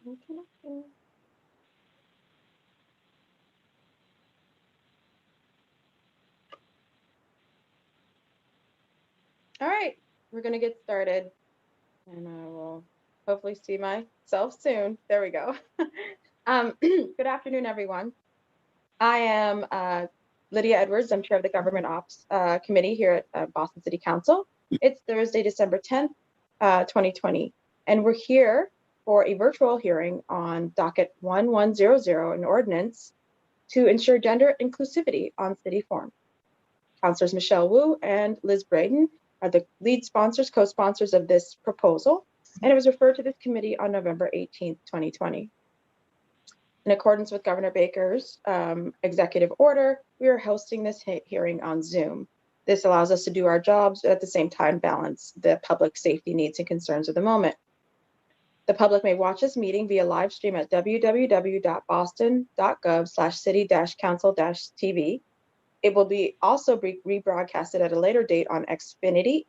All right, we're going to get started, and I will hopefully see myself soon. There we go. Good afternoon, everyone. I am Lydia Edwards. I'm chair of the Government Ops Committee here at Boston City Council. It's Thursday, December 10th, 2020, and we're here for a virtual hearing on docket 1100, an ordinance to ensure gender inclusivity on city form. Councilors Michelle Wu and Liz Braden are the lead sponsors, co-sponsors of this proposal, and it was referred to this committee on November 18th, 2020. In accordance with Governor Baker's executive order, we are hosting this hearing on Zoom. This allows us to do our jobs, but at the same time balance the public safety needs and concerns of the moment. The public may watch this meeting via live stream at www.boston.gov/city-council-tv. It will also be rebroadcasted at a later date on Xfinity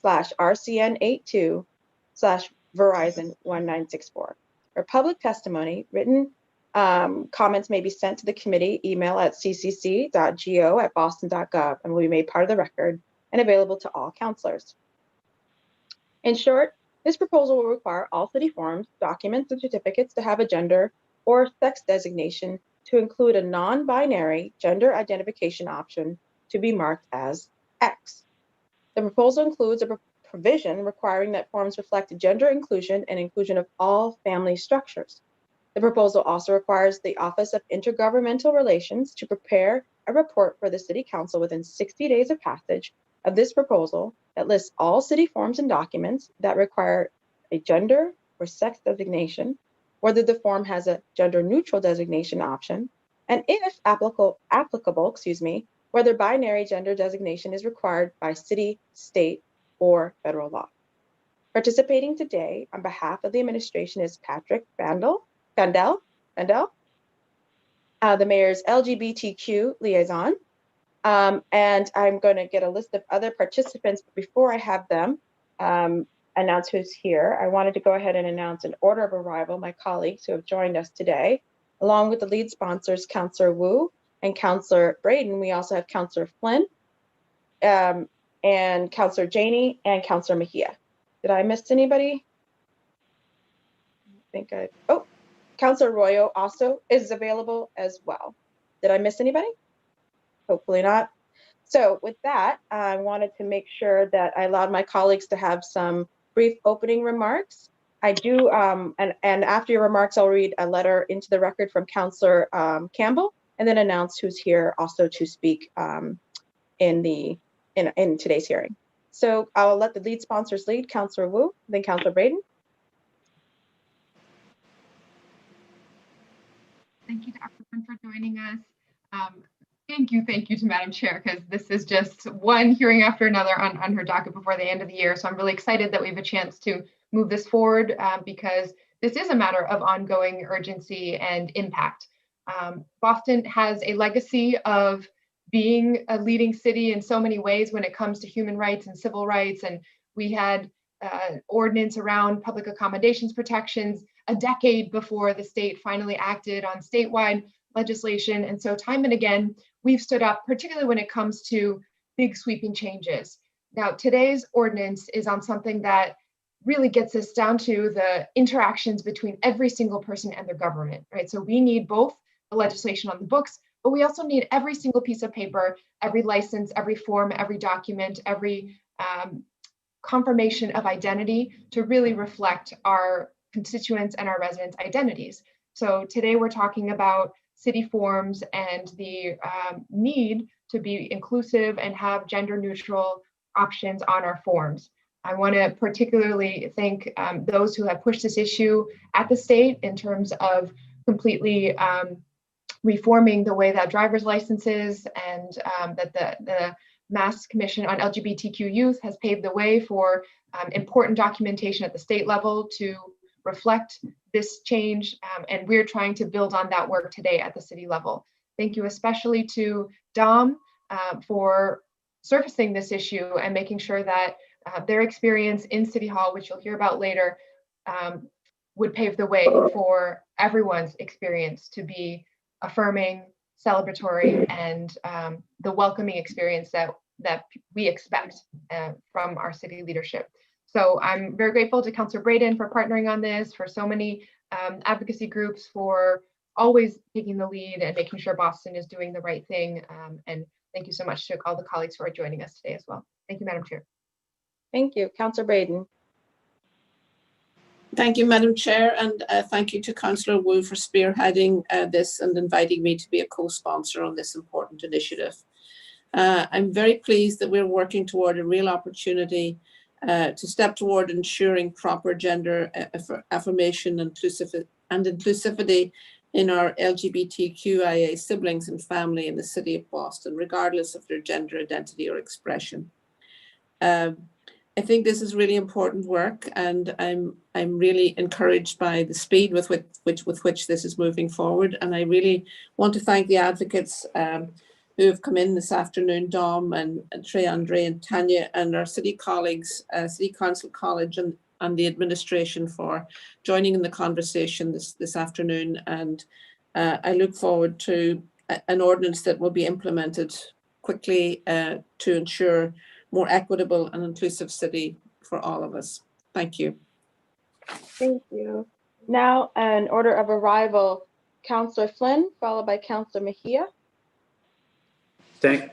8/RCN82/Verizon 1964. For public testimony, written comments may be sent to the committee email at ccc.go@boston.gov and will be made part of the record and available to all councilors. In short, this proposal will require all city forms, documents, and certificates to have a gender or sex designation to include a non-binary gender identification option to be marked as X. The proposal includes a provision requiring that forms reflect gender inclusion and inclusion of all family structures. The proposal also requires the Office of Intergovernmental Relations to prepare a report for the City Council within 60 days of passage of this proposal that lists all city forms and documents that require a gender or sex designation, whether the form has a gender-neutral designation option, and if applicable, whether binary gender designation is required by city, state, or federal law. Participating today on behalf of the administration is Patrick Vandell, the mayor's LGBTQ liaison. And I'm going to get a list of other participants, but before I have them announce who's here, I wanted to go ahead and announce an order of arrival, my colleagues who have joined us today. Along with the lead sponsors, Councillor Wu and Councillor Braden, we also have Councillor Flynn and Councillor Janey and Councillor Mejia. Did I miss anybody? Oh, Councillor Royo also is available as well. Did I miss anybody? Hopefully not. So with that, I wanted to make sure that I allowed my colleagues to have some brief opening remarks. I do, and after your remarks, I'll read a letter into the record from Councillor Campbell, and then announce who's here also to speak in today's hearing. So I'll let the lead sponsors lead, Councillor Wu, then Councillor Braden. Thank you to everyone for joining us. Thank you to Madam Chair, because this is just one hearing after another on her docket before the end of the year. So I'm really excited that we have a chance to move this forward because this is a matter of ongoing urgency and impact. Boston has a legacy of being a leading city in so many ways when it comes to human rights and civil rights. And we had ordinance around public accommodations protections a decade before the state finally acted on statewide legislation. And so time and again, we've stood up, particularly when it comes to big sweeping changes. Now, today's ordinance is on something that really gets us down to the interactions between every single person and their government, right? So we need both the legislation on the books, but we also need every single piece of paper, every license, every form, every document, every confirmation of identity to really reflect our constituents and our residents' identities. So today we're talking about city forms and the need to be inclusive and have gender neutral options on our forms. I want to particularly thank those who have pushed this issue at the state in terms of completely reforming the way that driver's licenses and that the Mass Commission on LGBTQ Youth has paved the way for important documentation at the state level to reflect this change, and we're trying to build on that work today at the city level. Thank you especially to Dom for surfacing this issue and making sure that their experience in City Hall, which you'll hear about later, would pave the way for everyone's experience to be affirming, celebratory, and the welcoming experience that we expect from our city leadership. So I'm very grateful to Councillor Breden for partnering on this, for so many advocacy groups for always taking the lead and making sure Boston is doing the right thing. And thank you so much to all the colleagues who are joining us today as well. Thank you, Madam Chair. Thank you. Councillor Breden. Thank you, Madam Chair, and thank you to Councillor Wu for spearheading this and inviting me to be a co-sponsor on this important initiative. I'm very pleased that we're working toward a real opportunity to step toward ensuring proper gender affirmation and inclusivity in our LGBTQIA siblings and family in the City of Boston, regardless of their gender identity or expression. I think this is really important work, and I'm really encouraged by the speed with which this is moving forward. And I really want to thank the advocates who have come in this afternoon, Dom and Trey Andre and Tanya, and our city colleagues, City Council College and the administration for joining in the conversation this afternoon. And I look forward to an ordinance that will be implemented quickly to ensure more equitable and inclusive city for all of us. Thank you. Thank you. Now, in order of arrival, Councillor Flynn, followed by Councillor Mejia. Thank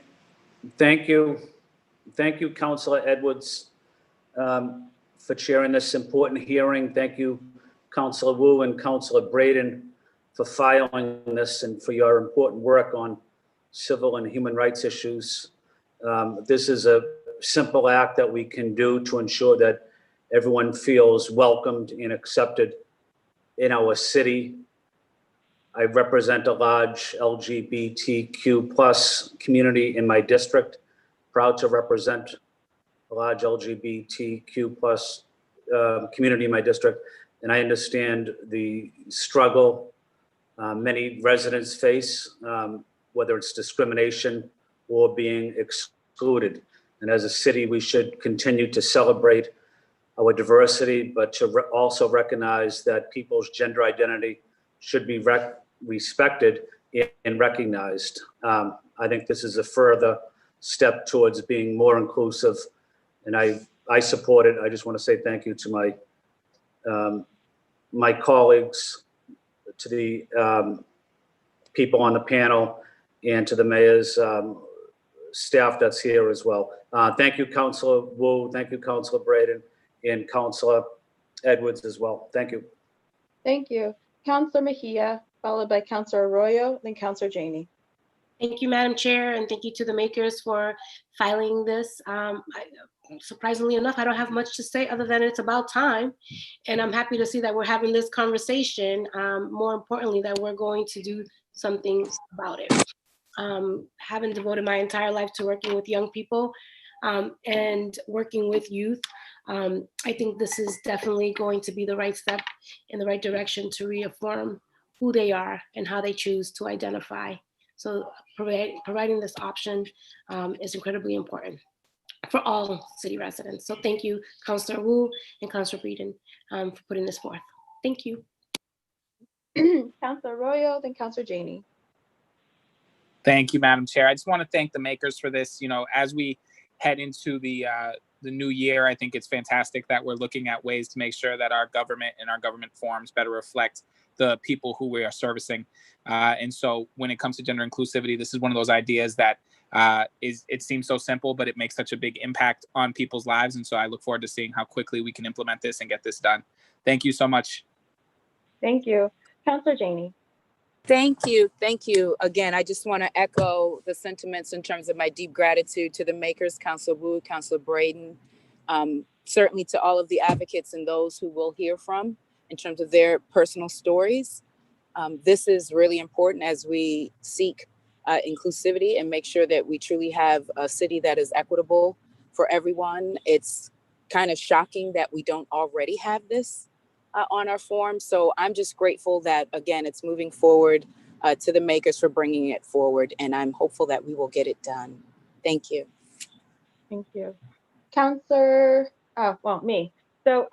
you. Thank you, Councillor Edwards, for chairing this important hearing. Thank you, Councillor Wu and Councillor Breden, for filing this and for your important work on civil and human rights issues. This is a simple act that we can do to ensure that everyone feels welcomed and accepted in our city. I represent a large LGBTQ plus community in my district, proud to represent a large LGBTQ plus community in my district. And I understand the struggle many residents face, whether it's discrimination or being excluded. And as a city, we should continue to celebrate our diversity, but to also recognize that people's gender identity should be respected and recognized. I think this is a further step towards being more inclusive, and I support it. I just want to say thank you to my colleagues, to the people on the panel, and to the mayor's staff that's here as well. Thank you, Councillor Wu. Thank you, Councillor Breden, and Councillor Edwards as well. Thank you. Thank you. Councillor Mejia, followed by Councillor Arroyo, then Councillor Janey. Thank you, Madam Chair, and thank you to the makers for filing this. Surprisingly enough, I don't have much to say other than it's about time, and I'm happy to see that we're having this conversation. More importantly, that we're going to do something about it. Having devoted my entire life to working with young people and working with youth, I think this is definitely going to be the right step in the right direction to reaffirm who they are and how they choose to identify. So providing this option is incredibly important for all city residents. So thank you, Councillor Wu and Councillor Breeden, for putting this forth. Thank you. Councillor Arroyo, then Councillor Janey. Thank you, Madam Chair. I just want to thank the makers for this. You know, as we head into the new year, I think it's fantastic that we're looking at ways to make sure that our government and our government forms better reflect the people who we are servicing. And so when it comes to gender inclusivity, this is one of those ideas that it seems so simple, but it makes such a big impact on people's lives. And so I look forward to seeing how quickly we can implement this and get this done. Thank you so much. Thank you. Councillor Janey. Thank you. Thank you. Again, I just want to echo the sentiments in terms of my deep gratitude to the makers, Councillor Wu, Councillor Breden, certainly to all of the advocates and those who we'll hear from in terms of their personal stories. This is really important as we seek inclusivity and make sure that we truly have a city that is equitable for everyone. It's kind of shocking that we don't already have this on our form. So I'm just grateful that, again, it's moving forward, to the makers for bringing it forward. And I'm hopeful that we will get it done. Thank you. Thank you. Councillor, me. So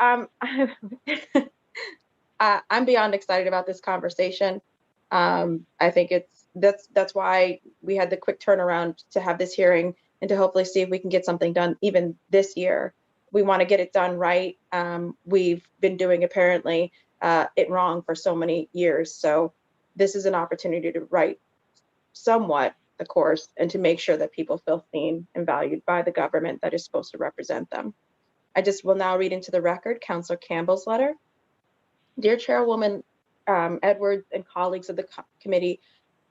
I'm beyond excited about this conversation. I think that's why we had the quick turnaround to have this hearing and to hopefully see if we can get something done even this year. We want to get it done right. We've been doing apparently it wrong for so many years. So this is an opportunity to right somewhat the course and to make sure that people feel seen and valued by the government that is supposed to represent them. I just will now read into the record Councillor Campbell's letter. Dear Chairwoman Edwards and colleagues of the Committee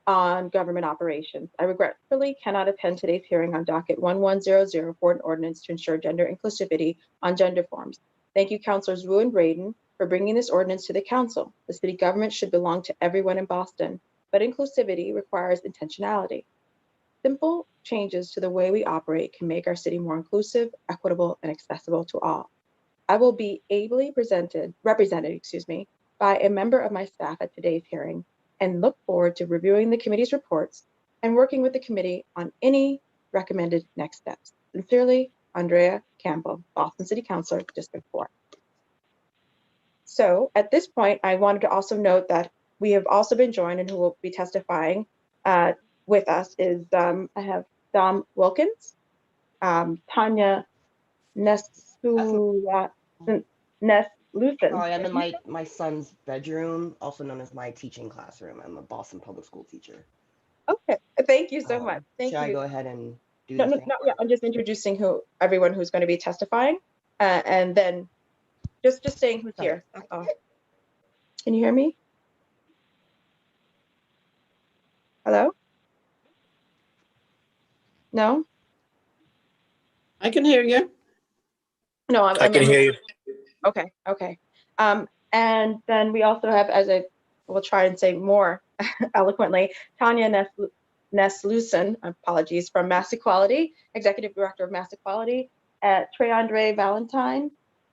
on Government Operations, I regretfully cannot attend today's hearing on docket 1100 for an ordinance to ensure gender inclusivity on gender forms. Thank you, Councillors Wu and Braden, for bringing this ordinance to the Council. The city government should belong to everyone in Boston, but inclusivity requires intentionality. Simple changes to the way we operate can make our city more inclusive, equitable, and accessible to all. I will be ably represented, by a member of my staff at today's hearing and look forward to reviewing the committee's reports and working with the committee on any recommended next steps. Sincerely, Andrea Campbell, Boston City Councilor, District 4. So at this point, I wanted to also note that we have also been joined, and who will be testifying with us is, I have Dom Wilkins, Tanya Neslucen. Sorry, I'm in my son's bedroom, also known as my teaching classroom. I'm a Boston public school teacher. Okay, thank you so much. Thank Should you. I go ahead and do No, this? yeah, I'm just introducing everyone who's going to be testifying, and then just saying who's here. That's all. Can you hear me? Hello? No? I can hear you. No, I can hear you. Okay. And then we also have, as I will try and say more eloquently, Tanya Neslucen, apologies, from Mass Equality, Executive Director of Mass Equality, Trey Andre Valentine,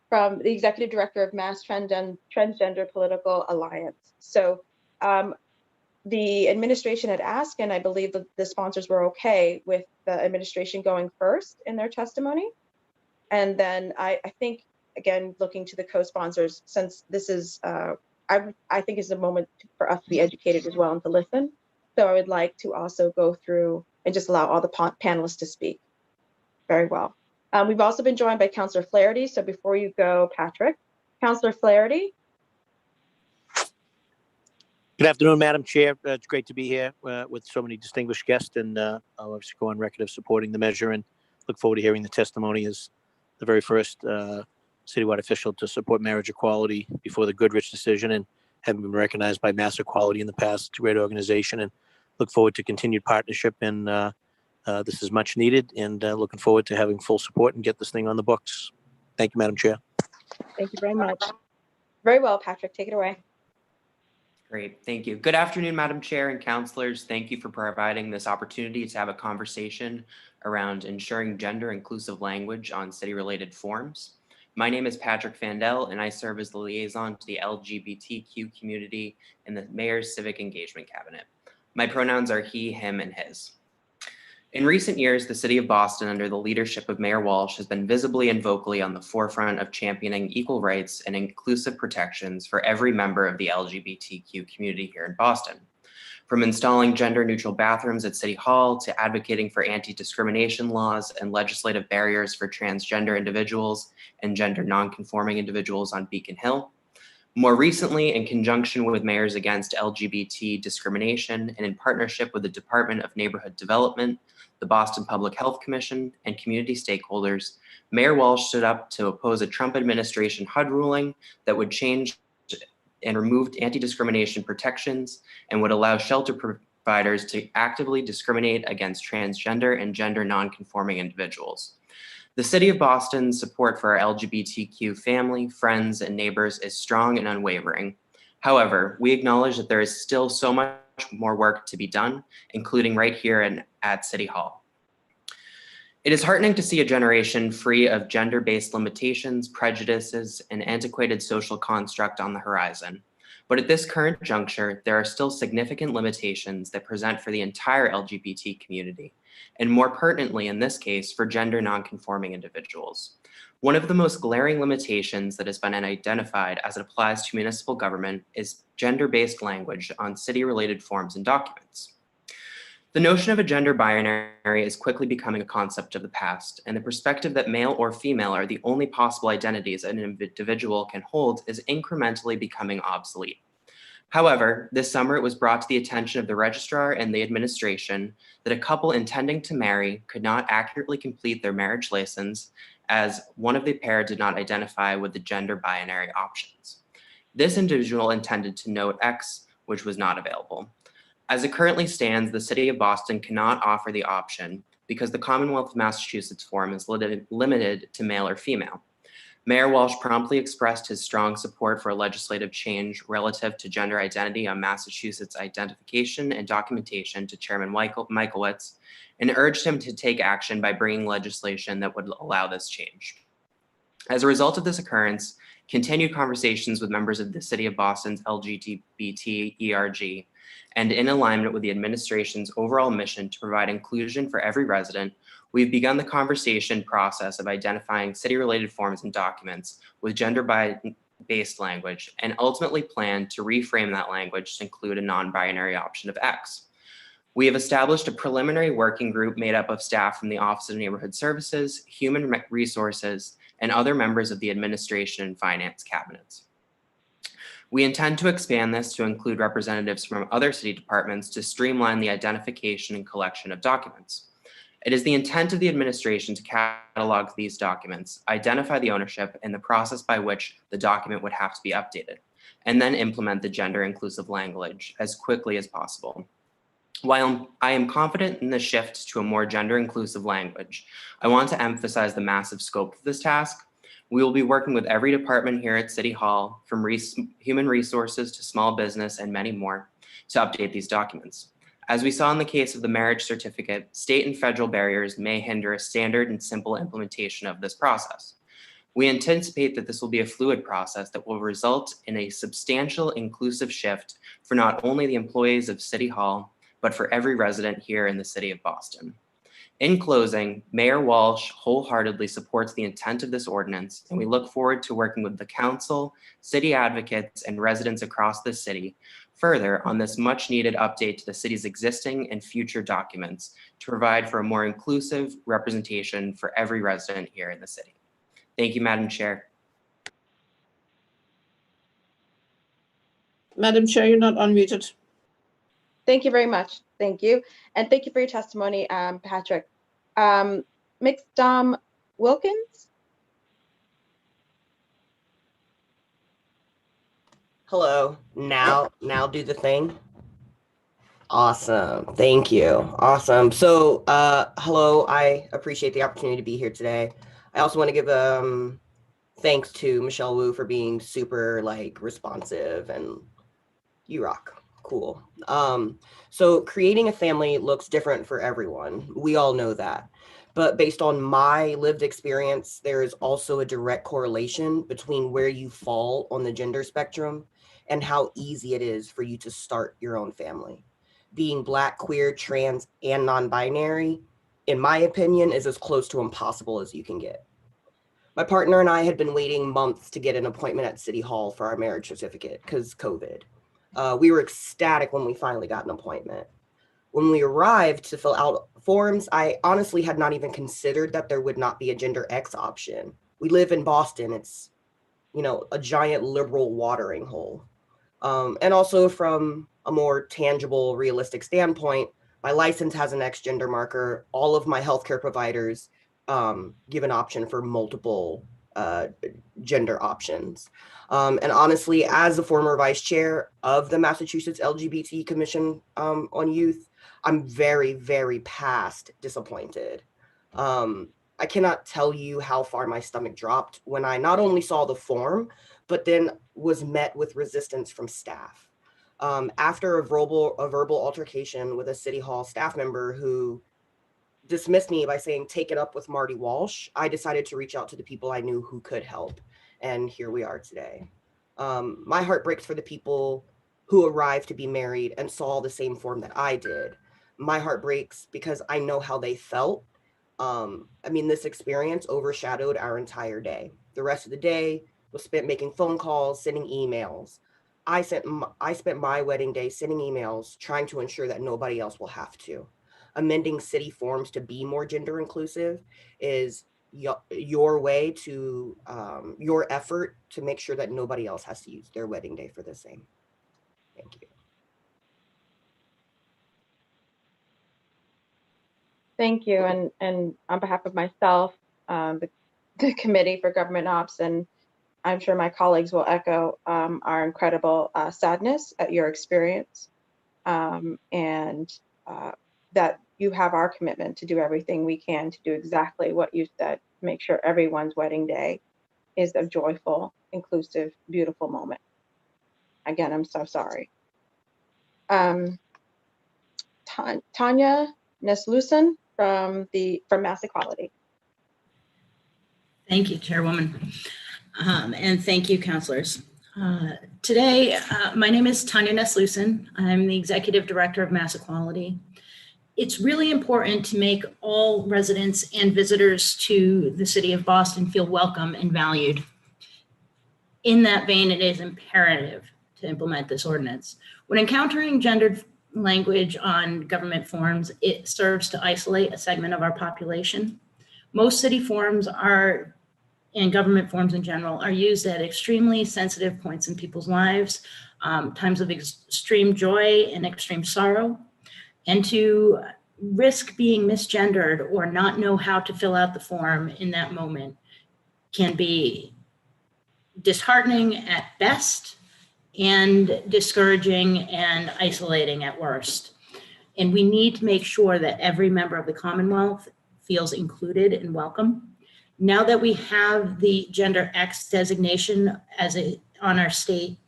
from the Executive Director of Mass Transgender Political Alliance. So the administration had asked, and I believe the sponsors were okay with the administration going first in their testimony. And then I think, again, looking to the co-sponsors, since this is, I think is a moment for us to be educated as well and to listen. So I would like to also go through and just allow all the panelists to speak. Very well. We've also been joined by Councillor Flaherty. So before you go, Patrick, Councillor Flaherty. Good afternoon, Madam Chair. It's great to be here with so many distinguished guests, and I'll obviously go on record of supporting the measure and look forward to hearing the testimony as the very first citywide official to support marriage equality before the Goodrich decision, and having been recognized by Mass Equality in the past. It's a great organization, and look forward to continued partnership. And this is much needed, and looking forward to having full support and get this thing on the books. Thank you, Madam Chair. Thank you very much. Very well, Patrick, take it away. Great, thank you. Good afternoon, Madam Chair and councilors. Thank you for providing this opportunity to have a conversation around ensuring gender inclusive language on city-related forms. My name is Patrick Fandel, and I serve as the liaison to the LGBTQ community in the Mayor's Civic Engagement Cabinet. My pronouns are he, him, and his. In recent years, the City of Boston, under the leadership of Mayor Walsh, has been visibly and vocally on the forefront of championing equal rights and inclusive protections for every member of the LGBTQ community here in Boston. From installing gender-neutral bathrooms at City Hall to advocating for anti-discrimination laws and legislative barriers for transgender individuals and gender non-conforming individuals on Beacon Hill. More recently, in conjunction with Mayors Against LGBT Discrimination and in partnership with the Department of Neighborhood Development, the Boston Public Health Commission, and community stakeholders, Mayor Walsh stood up to oppose a Trump administration HUD ruling that would change and remove anti-discrimination protections and would allow shelter providers to actively discriminate against transgender and gender non-conforming individuals. The City of Boston's support for our LGBTQ family, friends, and neighbors is strong and unwavering. However, we acknowledge that there is still so much more work to be done, including right here at City Hall. It is heartening to see a generation free of gender-based limitations, prejudices, and antiquated social construct on the horizon. But at this current juncture, there are still significant limitations that present for the entire LGBT community, and more pertinently in this case, for gender nonconforming individuals. One of the most glaring limitations that has been identified as it applies to municipal government is gender-based language on city-related forms and documents. The notion of a gender binary is quickly becoming a concept of the past, and the perspective that male or female are the only possible identities an individual can hold is incrementally becoming obsolete. However, this summer it was brought to the attention of the registrar and the administration that a couple intending to marry could not accurately complete their marriage license as one of the pair did not identify with the gender binary options. This individual intended to note X, which was not available. As it currently stands, the City of Boston cannot offer the option because the Commonwealth of Massachusetts form is limited to male or female. Mayor Walsh promptly expressed his strong support for a legislative change relative to gender identity on Massachusetts identification and documentation to Chairman Michaelwitz and urged him to take action by bringing legislation that would allow this change. As a result of this occurrence, continued conversations with members of the City of Boston's LGBT ERG, and in alignment with the administration's overall mission to provide inclusion for every resident, we've begun the conversation process of identifying city-related forms and documents with gender-based language and ultimately plan to reframe that language to include a non-binary option of X. We have established a preliminary working group made up of staff from the Office of Neighborhood Services, Human Resources, and other members of the administration and finance cabinets. We intend to expand this to include representatives from other city departments to streamline the identification and collection of documents. It is the intent of the administration to catalog these documents, identify the ownership and the process by which the document would have to be updated, and then implement the gender inclusive language as quickly as possible. While I am confident in the shift to a more gender inclusive language, I want to emphasize the massive scope of this task. We will be working with every department here at City Hall, from human resources to small business and many more, to update these documents. As we saw in the case of the marriage certificate, state and federal barriers may hinder a standard and simple implementation of this process. We anticipate that this will be a fluid process that will result in a substantial inclusive shift for not only the employees of City Hall, but for every resident here in the City of Boston. In closing, Mayor Walsh wholeheartedly supports the intent of this ordinance, and we look forward to working with the council, city advocates, and residents across the city further on this much needed update to the city's existing and future documents to provide for a more inclusive representation for every resident here in the city. Thank you, Madam Chair. Madam Chair, you're not unmuted. Thank you very much. Thank you. And thank you for your testimony, Patrick. Mixdom Wilkins? Hello. Now do the thing. Awesome. Thank you. Awesome. So, hello. I appreciate the opportunity to be here today. I also want to give thanks to Michelle Wu for being super responsive, and you rock. Cool. So creating a family looks different for everyone. We all know that. But based on my lived experience, there is also a direct correlation between where you fall on the gender spectrum and how easy it is for you to start your own family. Being Black, queer, trans, and non-binary, in my opinion, is as close to impossible as you can get. My partner and I had been waiting months to get an appointment at City Hall for our marriage certificate because COVID. We were ecstatic when we finally got an appointment. When we arrived to fill out forms, I honestly had not even considered that there would not be a gender X option. We live in Boston. It's, a giant liberal watering hole. And also from a more tangible, realistic standpoint, my license has an X gender marker. All of my healthcare providers give an option for multiple gender options. And honestly, as the former vice chair of the Massachusetts LGBT Commission on Youth, I'm very, very past disappointed. I cannot tell you how far my stomach dropped when I not only saw the form, but then was met with resistance from staff. After a verbal altercation with a City Hall staff member who dismissed me by saying, take it up with Marty Walsh, I decided to reach out to the people I knew who could help. And here we are today. My heart breaks for the people who arrived to be married and saw the same form that I did. my heart breaks because I know how they felt. I mean, this experience overshadowed our entire day. The rest of the day was spent making phone calls, sending emails. I spent my wedding day sending emails, trying to ensure that nobody else will have to. Amending city forms to be more gender inclusive is your way to your effort to make sure that nobody else has to use their wedding day for the same. Thank you. Thank you. And on behalf of myself, the Committee for Government Ops, and I'm sure my colleagues will echo our incredible sadness at your experience, and that you have our commitment to do everything we can to do exactly what you said, to make sure everyone's wedding day is a joyful, inclusive, beautiful moment. Again, I'm so sorry. Tanya Neslusen from Mass Equality. Thank you, Chairwoman. And thank you, counselors. Today, my name is Tanya Neslusen. I'm the Executive Director of Mass Equality. It's really important to make all residents and visitors to the city of Boston feel welcome and valued. In that vein, it is imperative to implement this ordinance. When encountering gendered language on government forms, it serves to isolate a segment of our population. Most city forms and government forms in general are used at extremely sensitive points in people's lives, times of extreme joy and extreme sorrow. And to risk being misgendered or not know how to fill out the form in that moment can be disheartening at best and discouraging and isolating at worst. And we need to make sure that every member of the Commonwealth feels included and welcome. Now that we have the Gender X designation on our state,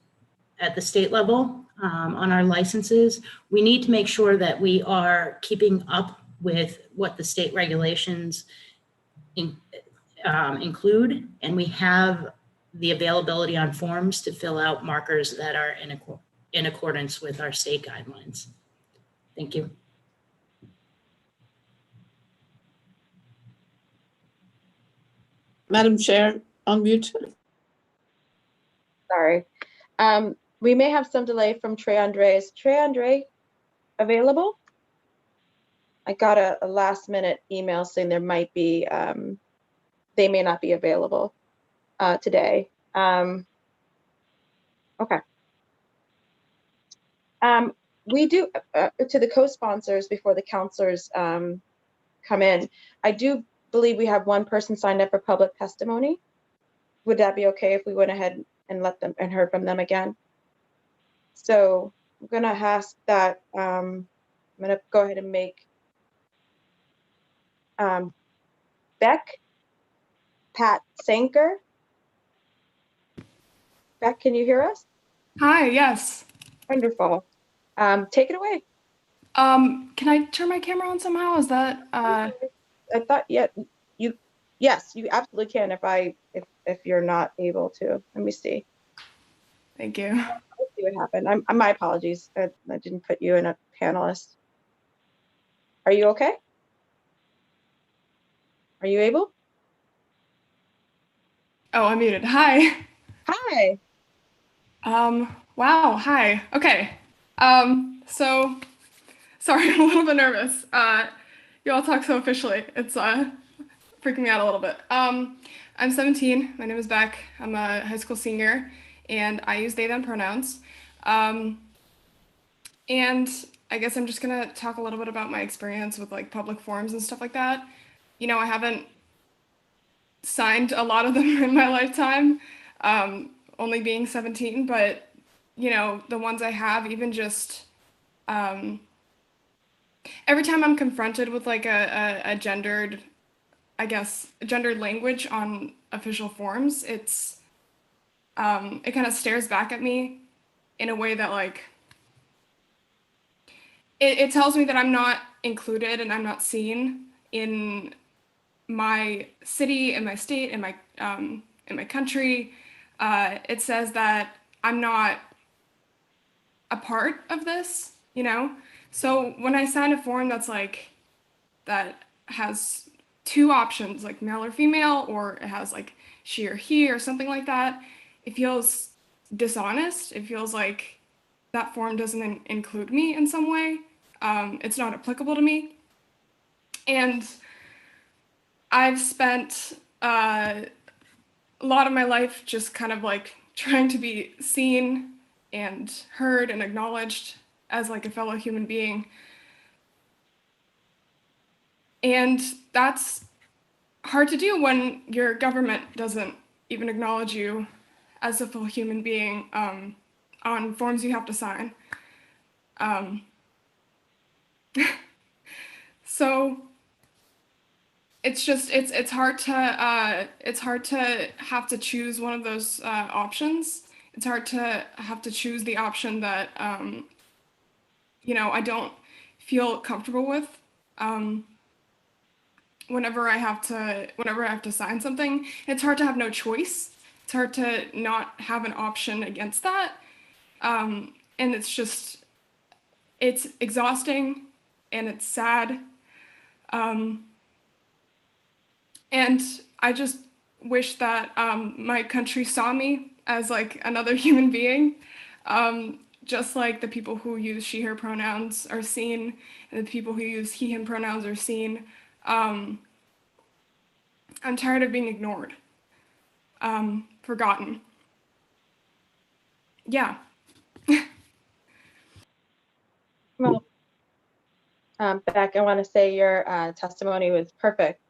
at the state level, on our licenses, we need to make sure that we are keeping up with what the state regulations include, and we have the availability on forms to fill out markers that are in accordance with our state guidelines. Thank you. Madam Chair, on mute. Sorry. We may have some delay from Trey Andre. Is Trey Andre available? I got a last minute email saying there might be, they may not be available today. Okay. We do, to the co-sponsors before the counselors come in, I do believe we have one person signed up for public testimony. Would that be okay if we went ahead and let them and heard from them again? So I'm gonna ask that, I'm gonna go ahead and make Beck Pat Sanker. Beck, can you hear us? Hi, yes. Wonderful. Take it away. Can I turn my camera on somehow? Is that I thought yes, you absolutely can if you're not able to. Let me see. Thank you. Let's see what happened. My apologies. I didn't put you in a panelist. Are you okay? Are you able? Oh, I'm muted. Hi. Hi. Wow, hi. Okay. So sorry, I'm a little bit nervous. You all talk so officially. It's freaking me out a little bit. I'm 17. My name is Beck. I'm a high school senior, and I use they, them pronouns. And I guess I'm just gonna talk a little bit about my experience with like public forums and stuff like that. You know, I haven't signed a lot of them in my lifetime, only being 17, but you know, the ones I have, even just every time I'm confronted with like a gendered, I guess, gendered language on official forms, it's it kind of stares back at me in a way that like it tells me that I'm not included and I'm not seen in my city, in my state, in my country. It says that I'm not a part of this, you know, So when I sign a form that has two options, like male or female, or it has like she or he or something like that, it feels dishonest. It feels like that form doesn't include me in some way. It's not applicable to me. And I've spent a lot of my life just kind of like trying to be seen and heard and acknowledged as like a fellow human being. And that's hard to do when your government doesn't even acknowledge you as a full human being on forms you have to sign. So it's hard to have to choose one of those options. It's hard to have to choose the option that I don't feel comfortable with. Whenever I have to sign something, it's hard to have no choice. It's hard to not have an option against that. And it's exhausting and it's sad. And I just wish that my country saw me as like another human being, just like the people who use she, her pronouns are seen, and the people who use he, him pronouns are seen. I'm tired of being ignored, forgotten. Yeah. Well, Beck, I want to say your testimony was perfect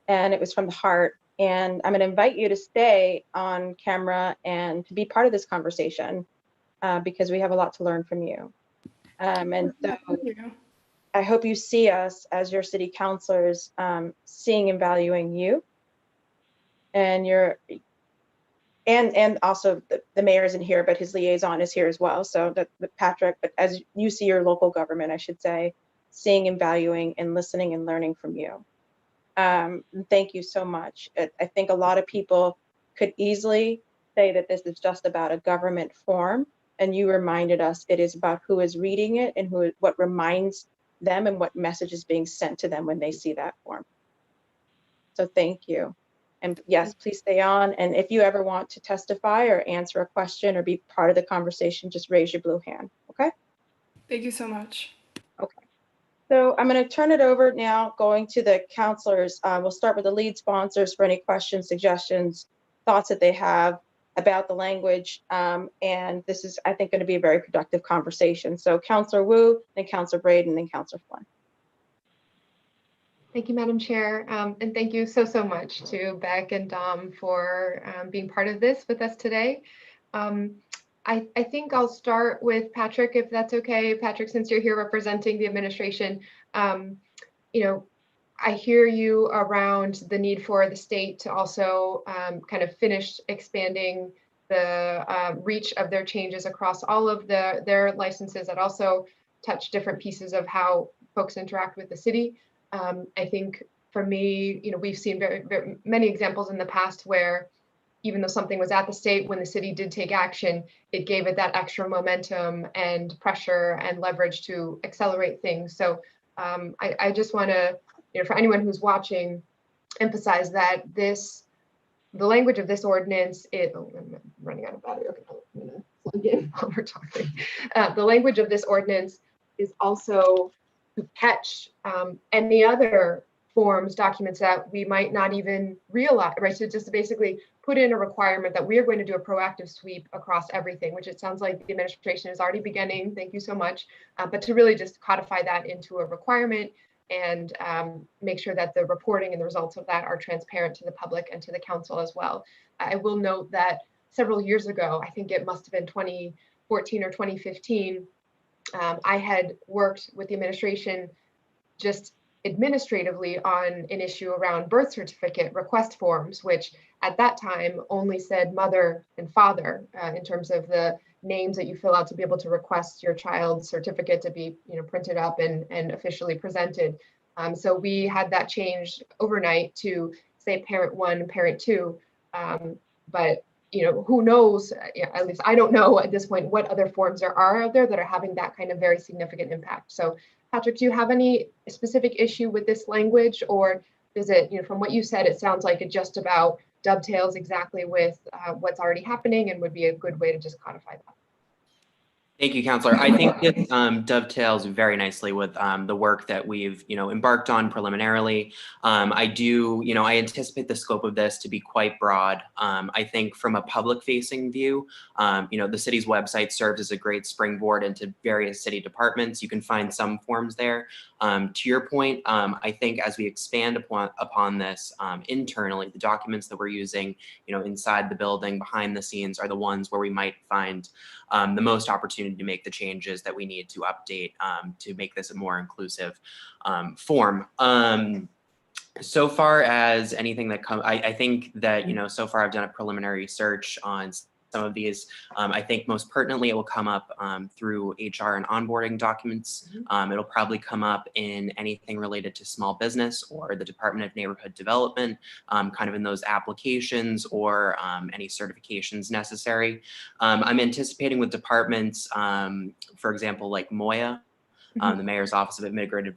and it was from the heart. And I'm going to invite you to stay on camera and to be part of this conversation because we have a lot to learn from you. And so I hope you see us as your city councilors seeing and valuing you and and also the mayor isn't here, but his liaison is here as well. So that Patrick, but as you see your local government, I should say, seeing and valuing and listening and learning from you. Thank you so much. I think a lot of people could easily say that this is just about a government form, and you reminded us it is about who is reading it and what reminds them and what message is being sent to them when they see that form. So thank you. And yes, please stay on. And if you ever want to testify or answer a question or be part of the conversation, just raise your blue hand, okay? Thank you so much. Okay. So I'm going to turn it over now, going to the counselors. We'll start with the lead sponsors for any questions, suggestions, thoughts that they have about the language. And this is, I think, going to be a very productive conversation. So Councillor Wu, then Councillor Braden, then Councillor Flynn. Thank you, Madam Chair. And thank you so much to Beck and Dom for being part of this with us today. I think I'll start with Patrick, if that's okay. Patrick, since you're here representing the administration, I hear you around the need for the state to also kind of finish expanding the reach of their changes across all of their licenses that also touch different pieces of how folks interact with the city. I think for me, we've seen very many examples in the past where even though something was at the state, when the city did take action, it gave it that extra momentum and pressure and leverage to accelerate things. So I just want to, for anyone who's watching, emphasize that the language of this ordinance, I'm running out of battery. Okay, I'm going to plug in while we're talking. The language of this ordinance is also to catch any other forms, documents that we might not even realize, right? So just to basically put in a requirement that we are going to do a proactive sweep across everything, which it sounds like the administration is already beginning. Thank you so much. But to really just codify that into a requirement and make sure that the reporting and the results of that are transparent to the public and to the council as well. I will note that several years ago, I think it must have been 2014 or 2015, I had worked with the administration just administratively on an issue around birth certificate request forms, which at that time only said mother and father in terms of the names that you fill out to be able to request your child's certificate to be printed up and officially presented. So we had that changed overnight to say parent one, parent two. But who knows, at least I don't know at this point, what other forms there are out there that are having that kind of very significant impact. So Patrick, do you have any specific issue with this language, or does it, from what you said, it sounds like it just about dovetails exactly with what's already happening and would be a good way to just codify that? Thank you, Counselor. I think it dovetails very nicely with the work that we've, embarked on preliminarily. I anticipate the scope of this to be quite broad. I think from a public-facing view, the city's website serves as a great springboard into various city departments. You can find some forms there. To your point, I think as we expand upon this internally, the documents that we're using, inside the building, behind the scenes, are the ones where we might find the most opportunity to make the changes that we need to update to make this a more inclusive form. So far as anything that comes, I think that, so far I've done a preliminary search on some of these. I think most pertinently, it will come up through HR and onboarding documents. It'll probably come up in anything related to small business or the Department of Neighborhood Development, kind of in those applications or any certifications necessary. I'm anticipating with departments, for example, like MOIA, the Mayor's Office of Integrated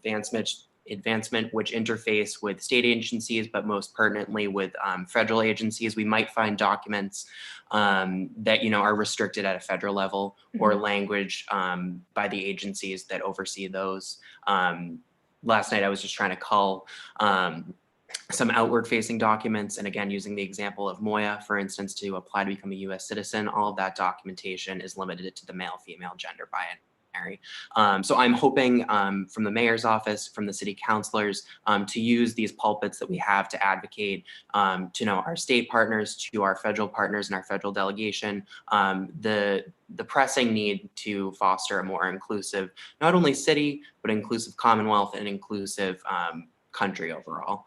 Advancement, which interface with state agencies, but most pertinently with federal agencies. We might find documents that are restricted at a federal level, or language by the agencies that oversee those. Last night I was just trying to cull some outward facing documents, and again, using the example of MOIA, for instance, to apply to become a US citizen, all of that documentation is limited to the male, female, gender binary. So I'm hoping from the mayor's office, from the city councilors, to use these pulpits that we have to advocate to our state partners, to our federal partners and our federal delegation, the pressing need to foster a more inclusive, not only city, but inclusive Commonwealth and inclusive country overall.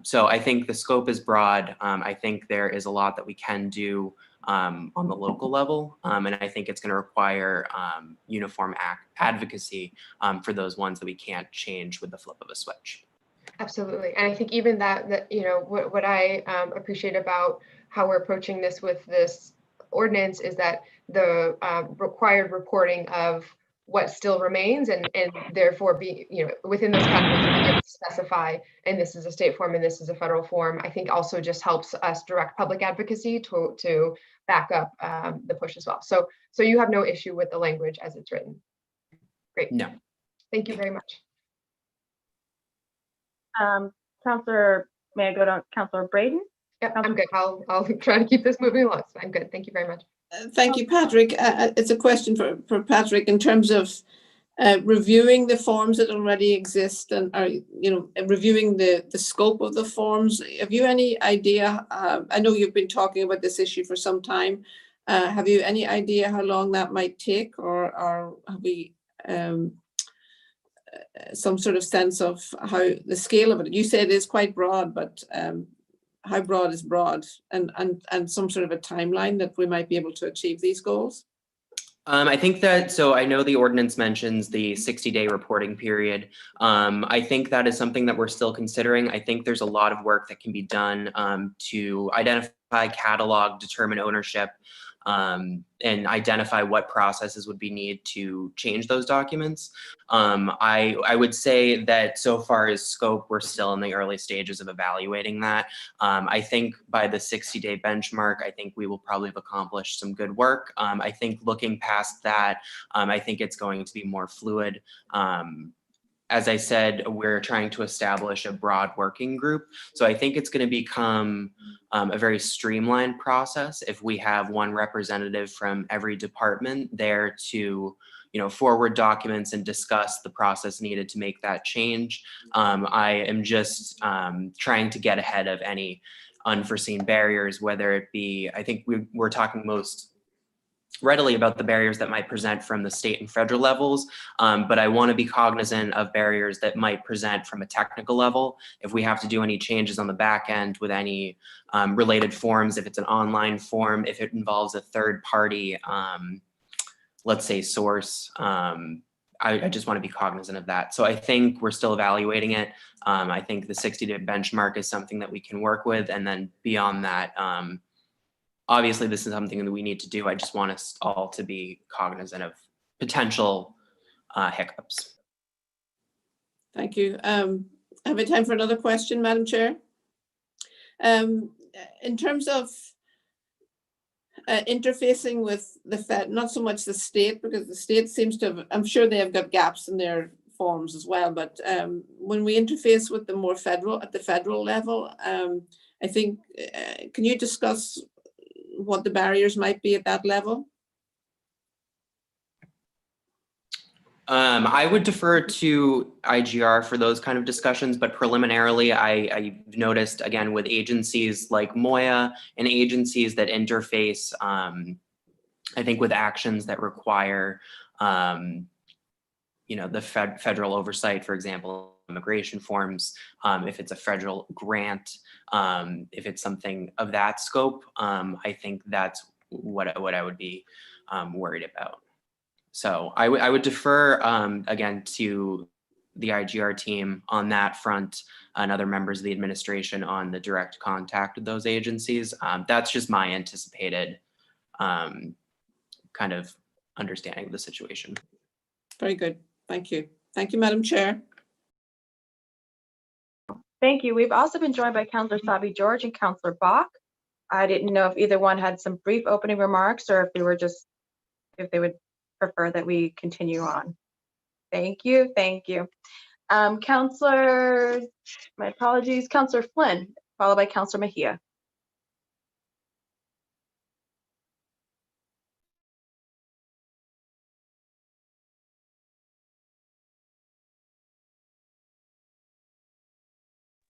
So I think the scope is broad. I think there is a lot that we can do on the local level. And I think it's going to require uniform advocacy for those ones that we can't change with the flip of a switch. Absolutely. And I think even that what I appreciate about how we're approaching this with this ordinance is that the required reporting of what still remains, and therefore be within those categories being able to specify, and this is a state form and this is a federal form, I think also just helps us direct public advocacy to back up the push as well. So you have no issue with the language as it's written? Great. No. Thank you very much. Counselor, may I go to Counselor Braden? Yep, I'm good. I'll try to keep this moving along. So I'm good. Thank you very much. Thank you, Patrick. It's a question for Patrick in terms of reviewing the forms that already exist and reviewing the scope of the forms. Have you any idea? I know you've been talking about this issue for some time. Have you any idea how long that might take, or have we some sort of sense of how the scale of it? You said it's quite broad, but how broad is broad, and some sort of a timeline that we might be able to achieve these goals? I think that, so I know the ordinance mentions the 60-day reporting period. I think that is something that we're still considering. I think there's a lot of work that can be done to identify, catalog, determine ownership, and identify what processes would be needed to change those documents. I would say that so far as scope, we're still in the early stages of evaluating that. I think by the 60-day benchmark, I think we will probably have accomplished some good work. I think looking past that, I think it's going to be more fluid. As I said, we're trying to establish a broad working group. So I think it's going to become a very streamlined process if we have one representative from every department there to, forward documents and discuss the process needed to make that change. I am just trying to get ahead of any unforeseen barriers, whether it be, I think we're talking most readily about the barriers that might present from the state and federal levels, but I want to be cognizant of barriers that might present from a technical level. If we have to do any changes on the back end with any related forms, if it's an online form, if it involves a third party, let's say source, I just want to be cognizant of that. So I think we're still evaluating it. I think the 60-day benchmark is something that we can work with, and then beyond that, obviously this is something that we need to do. I just want us all to be cognizant of potential hiccups. Thank you. Have we time for another question, Madam Chair? In terms of interfacing with the Fed, not so much the state, because the state seems to have, I'm sure they have got gaps in their forms as well, but when we interface with the more federal, at the federal level, I think, can you discuss what the barriers might be at that level? I would defer to IGR for those kind of discussions, but preliminarily, I've noticed, again, with agencies like MOIA and agencies that interface, I think with actions that require, you know, the federal oversight, for example, immigration forms, if it's a federal grant, if it's something of that scope, I think that's what I would be worried about. So I would defer, again, to the IGR team on that front and other members of the administration on the direct contact with those agencies. That's just my anticipated kind of understanding of the situation. Very good. Thank you. Thank you, Madam Chair. Thank you. We've also been joined by Councillor Sabi George and Councillor Bach. I didn't know if either one had some brief opening remarks or if they were just, if they would prefer that we continue on. Thank you. Thank you. Councillor, my apologies, Councillor Flynn, followed by Councillor Mejia.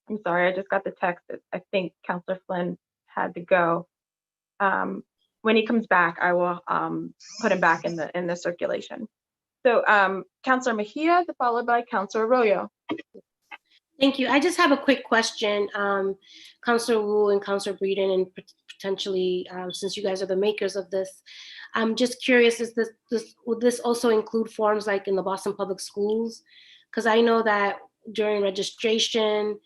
I'm sorry, I just got the text that I think Councillor Flynn had to go. When he comes back, I will put him back in the circulation. So Councillor Mejia, followed by Councillor Arroyo. Thank you. I just have a quick question. Councillor Wu and Councillor Breeden, and potentially, since you guys are the makers of this, I'm just curious, would this also include forms like in the Boston Public Schools? Because I know that during registration,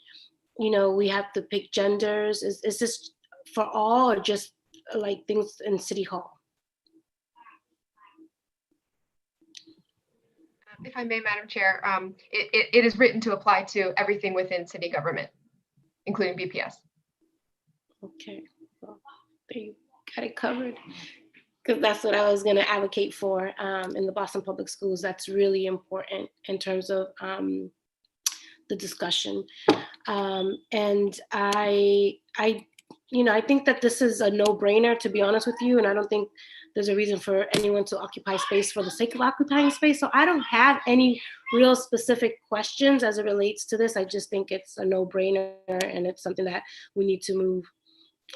you know, we have to pick genders. Is this for all or just like things in City Hall? If I may, Madam Chair, it is written to apply to everything within city government, including BPS. Okay, well, there you got it covered. Because that's what I was going to advocate for in the Boston Public Schools. That's really important in terms of the discussion. And I think that this is a no-brainer, to be honest with you, and I don't think there's a reason for anyone to occupy space for the sake of occupying space. So I don't have any real specific questions as it relates to this. I just think it's a no-brainer and it's something that we need to move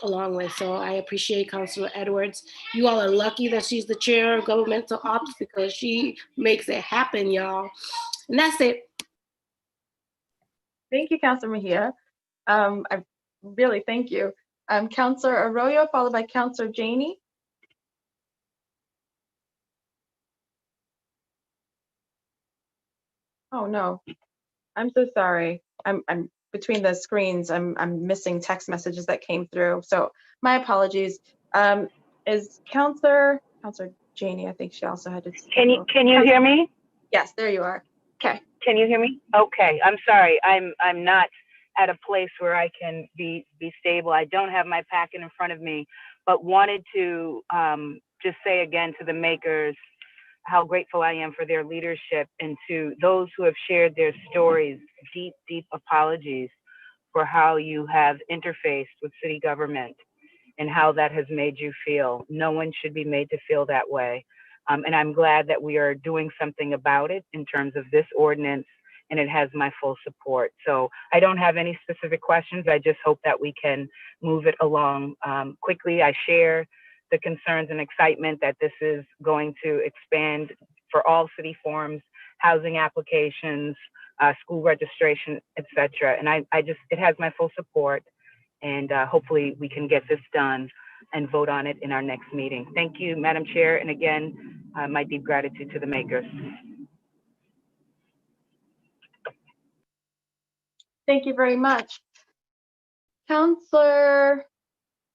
along with. So I appreciate Councilor Edwards. You all are lucky that she's the chair of governmental ops because she makes it happen, y'all. And that's it. Thank you, Councilor Mejia. I really thank you. Councilor Arroyo, followed by Councilor Janey. Oh no, I'm so sorry. I'm between the screens. I'm missing text messages that came through. So my apologies. Is Councilor Janey? I think she also had to. Can you hear me? Yes, there you are. Okay. Can you hear me? Okay. I'm sorry. I'm not at a place where I can be stable. I don't have my packet in front of me, but wanted to just say again to the makers how grateful I am for their leadership, and to those who have shared their stories, deep, deep apologies for how you have interfaced with city government and how that has made you feel. No one should be made to feel that way. And I'm glad that we are doing something about it in terms of this ordinance, and it has my full support. So I don't have any specific questions. I just hope that we can move it along quickly. I share the concerns and excitement that this is going to expand for all city forms, housing applications, school registration, etc. And it has my full support, and hopefully we can get this done and vote on it in our next meeting. Thank you, Madam Chair. And again, my deep gratitude to the makers. Thank you very much. Councilor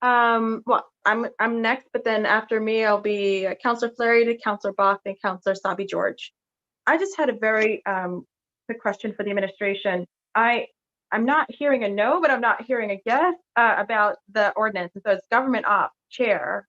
Well, I'm next, but then after me, I'll be Councillor Flaherty, Councillor Bach, and Councillor Sabi George. I just had a very quick question for the administration. I'm not hearing a no, but I'm not hearing a yes about the ordinance. And so it's government op chair.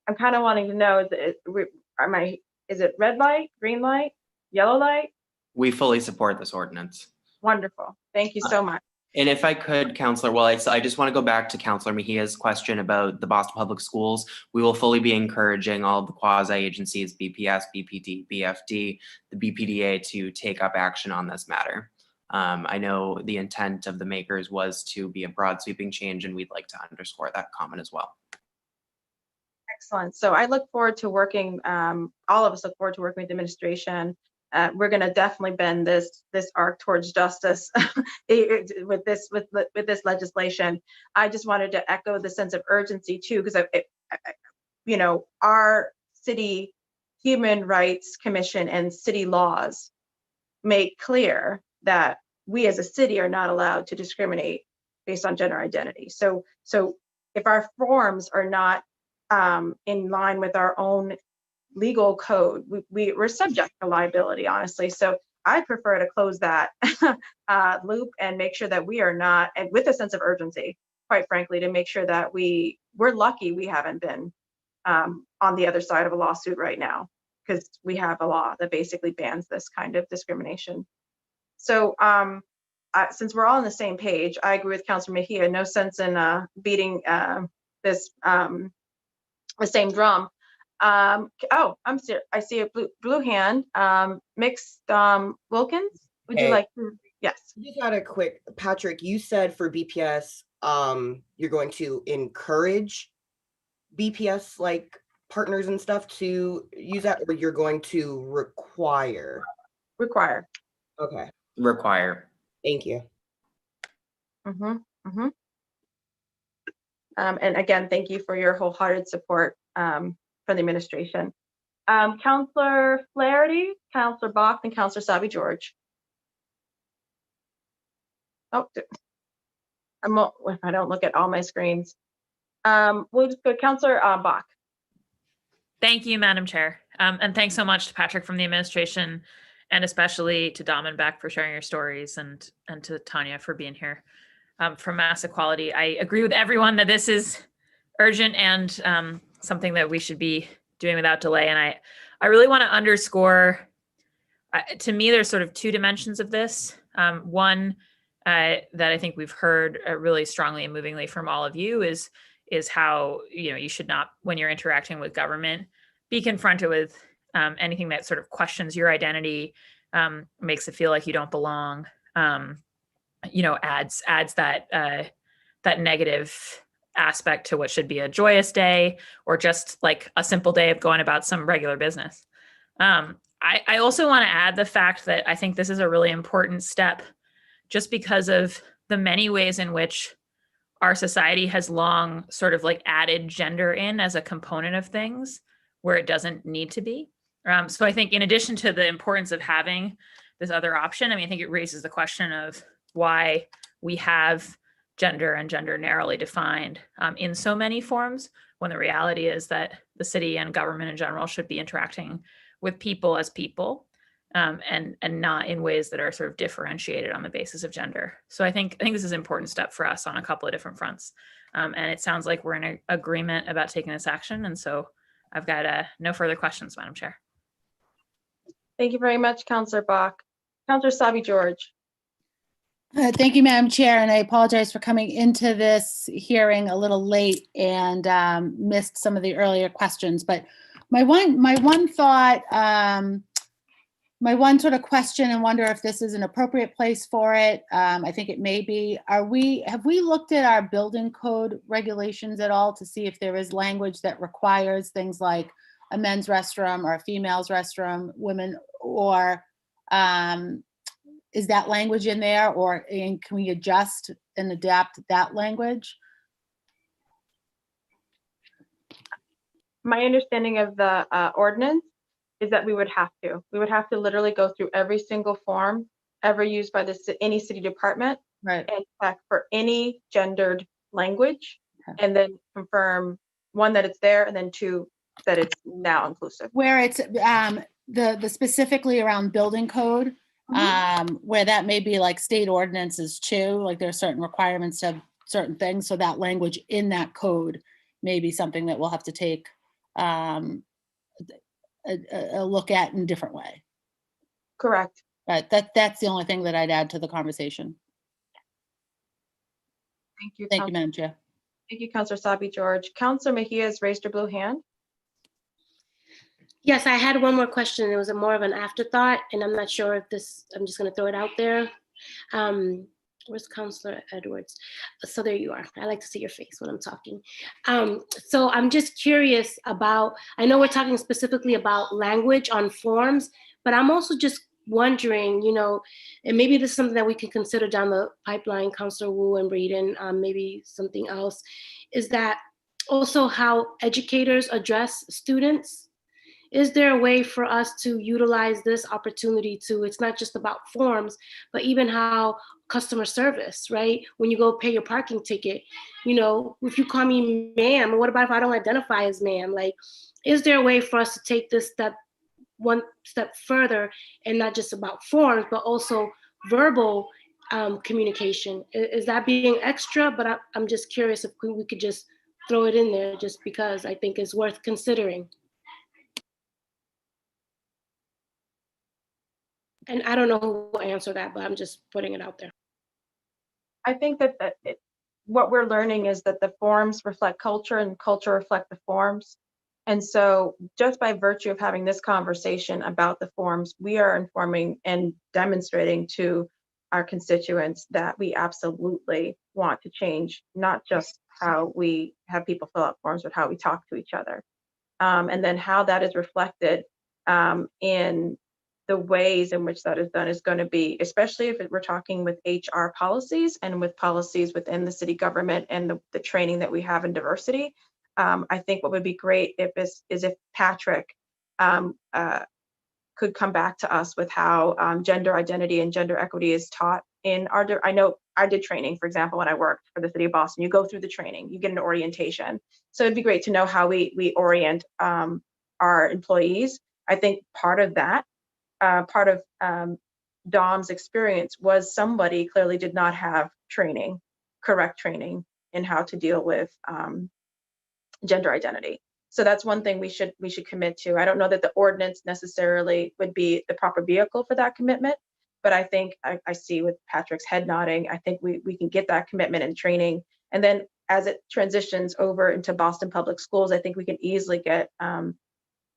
I'm kind of wanting to know, is it red light, green light, yellow light? We fully support this ordinance. Wonderful. Thank you so much. And if I could, Councillor, well, I just want to go back to Councillor Mejia's question about the Boston Public Schools. We will fully be encouraging all of the quasi-agencies, BPS, BPD, BFD, the BPDA to take up action on this matter. I know the intent of the makers was to be a broad sweeping change, and we'd like to underscore that comment as well. Excellent. So I look forward to working, all of us look forward to working with the administration. We're going to definitely bend this arc towards justice with this legislation. I just wanted to echo the sense of urgency too, because you know, our city Human Rights Commission and city laws make clear that we as a city are not allowed to discriminate based on gender identity. So if our forms are not in line with our own legal code, we're subject to liability, honestly. So I prefer to close that loop and make sure that we are not, and with a sense of urgency, quite frankly, to make sure that we're lucky we haven't been on the other side of a lawsuit right now, because we have a law that basically bans this kind of discrimination. So since we're all on the same page, I agree with Councilor Mejia, no sense in beating this the same drum. Oh, I see a blue hand. Mixed Wilkins, would you like to? Yes. Just had a quick, Patrick, you said for BPS, you're going to encourage BPS like partners and stuff to use that, or you're going to require? Require. Okay. Require. Thank you. And again, thank you for your wholehearted support from the administration. Councillor Flaherty, Councillor Bach, and Councillor Sabi George. Oh, if I don't look at all my screens. We'll just go Councillor Bach. Thank you, Madam Chair. And thanks so much to Patrick from the administration, and especially to Dom and Beck for sharing your stories, and to Tanya for being here. From Mass Equality, I agree with everyone that this is urgent and something that we should be doing without delay. And I really want to underscore, to me, there's sort of two dimensions of this. One that I think we've heard really strongly and movingly from all of you is how, you should not, when you're interacting with government, be confronted with anything that sort of questions your identity, makes it feel like you don't belong, adds that negative aspect to what should be a joyous day, or just like a simple day of going about some regular business. I also want to add the fact that I think this is a really important step, just because of the many ways in which our society has long sort of like added gender in as a component of things where it doesn't need to be. So I think in addition to the importance of having this other option, I think it raises the question of why we have gender and gender narrowly defined in so many forms, when the reality is that the city and government in general should be interacting with people as people, and not in ways that are sort of differentiated on the basis of gender. So I think this is an important step for us on a couple of different fronts. And it sounds like we're in agreement about taking this action. And so I've got no further questions, Madam Chair. Thank you very much, Councillor Bach. Councillor Sabi George. Thank you, Madam Chair, and I apologize for coming into this hearing a little late and missed some of the earlier questions. But my one thought, my one sort of question and wonder if this is an appropriate place for it. I think it may be. Have we looked at our building code regulations at all to see if there is language that requires things like a men's restroom or a female's restroom, women, or is that language in there, or can we adjust and adapt that language? My understanding of the ordinance is that we would have to literally go through every single form ever used by any city department, right, and check for any gendered language and then confirm, one, that it's there, and then two, that it's now inclusive. Where it's the specifically around building code, where that may be like state ordinances too, like there are certain requirements to certain things. So that language in that code may be something that we'll have to take a look at in a different way. Correct. But that's the only thing that I'd add to the conversation. Thank you. Thank you, Madam Chair. Thank you, Councilor Sabi George. Councilor Mejia has raised her blue hand. Yes, I had one more question. It was more of an afterthought, and I'm not sure if this, I'm just going to throw it out there. Where's Councilor Edwards? So there you are. I like to see your face when I'm talking. So I'm just curious about, I know we're talking specifically about language on forms, but I'm also just wondering, you know, and maybe this is something that we can consider down the pipeline, Councilor Wu and Breeden, maybe something else, is that also how educators address students. Is there a way for us to utilize this opportunity to, it's not just about forms, but even how customer service, right? When you go pay your parking ticket, you know, if you call me ma'am, what about if I don't identify as ma'am? Like, is there a way for us to take this step, one step further, and not just about forms, but also verbal communication? Is that being extra? But I'm just curious if we could just throw it in there, just because I think it's worth considering. And I don't know who will answer that, but I'm just putting it out there. I think that what we're learning is that the forms reflect culture and culture reflect the forms. And so just by virtue of having this conversation about the forms, we are informing and demonstrating to our constituents that we absolutely want to change, not just how we have people fill out forms, but how we talk to each other. And then how that is reflected in the ways in which that is done is going to be, especially if we're talking with HR policies and with policies within the city government and the training that we have in diversity. I think what would be great is if Patrick could come back to us with how gender identity and gender equity is taught in our, I know I did training, for example, when I worked for the city of Boston. You go through the training, you get an orientation. So it'd be great to know how we orient our employees. I think part of that, part of Dom's experience was somebody clearly did not have training, correct training in how to deal with gender identity. So that's one thing we should commit to. I don't know that the ordinance necessarily would be the proper vehicle for that commitment, but I think I see with Patrick's head nodding, I think we can get that commitment and training. And then as it transitions over into Boston Public Schools, I think we can easily get